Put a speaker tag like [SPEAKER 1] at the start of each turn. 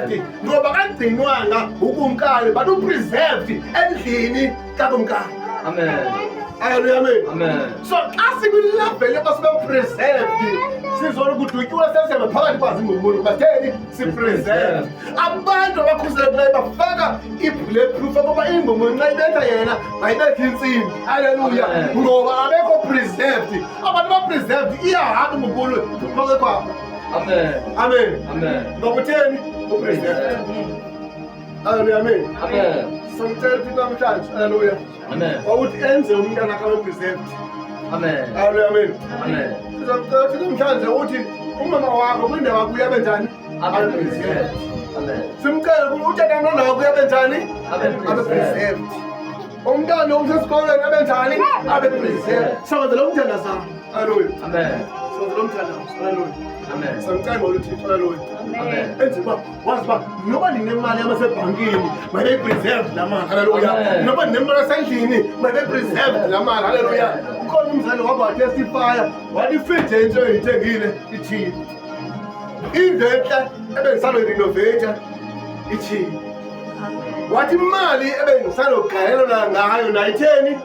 [SPEAKER 1] preserved ngoba kagcinwanga ukumkani but upreserved endlini kakumkani.
[SPEAKER 2] Amen.
[SPEAKER 1] Haleluya, amen.
[SPEAKER 2] Amen.
[SPEAKER 1] So xa sikwilabheli yoba sibe preserved sizona ukudutyulwa sesihambe phakathi kwazi ngomuntu batheni sipreserved. Abantu abakhuselekileyo bafaka i-bulletproof ukuba imbomo nxa ibetha yena mayibethe intsimbi. Haleluya, ngoba abekho preserved. Abantu abapreserved iyahamba ngonkulu phakathi kwabo.
[SPEAKER 2] Amen.
[SPEAKER 1] Amen.
[SPEAKER 2] Amen.
[SPEAKER 1] Ngoba utheni upreserved. Haleluya, amen.
[SPEAKER 2] Amen.
[SPEAKER 1] Samtshela uThixo namhlanje. Haleluya.
[SPEAKER 2] Amen.
[SPEAKER 1] Wawuthi enze umntana akhe preserved.
[SPEAKER 2] Amen.
[SPEAKER 1] Haleluya, amen.
[SPEAKER 2] Amen.
[SPEAKER 1] Sizamcela uThixo namhlanje uthi umama wakho kwindawo yakho uyabe njani?
[SPEAKER 2] Amen. Preserved. Amen.
[SPEAKER 1] Simcela ukuthi utata nomntanakho wakho uyabe njani?
[SPEAKER 2] Amen.
[SPEAKER 1] Abe preserved. Umntana usesikolweni abe njani? Abe preserved. Sawenzela umntana sakho. Haleluya.
[SPEAKER 2] Amen.
[SPEAKER 1] Sawenzela umntana wakho. Haleluya.
[SPEAKER 2] Amen.
[SPEAKER 1] Samcela uThixo. Haleluya.
[SPEAKER 2] Amen.
[SPEAKER 1] Enze uba wazi uba noba ndinemali yasebhankini mayibe-preserved laa mali. Haleluya.
[SPEAKER 2] Amen.
[SPEAKER 1] Noba ndinemali yasendlini mayibe-preserved laa mali. Haleluya. Ukhona umzali wabo watestifaya wathi ifriji entsha eyithengile ithile, indlu entle ebendisanoyirenoveyitha ithile, wathi imali ebendisanogalelana ngayo nayitheni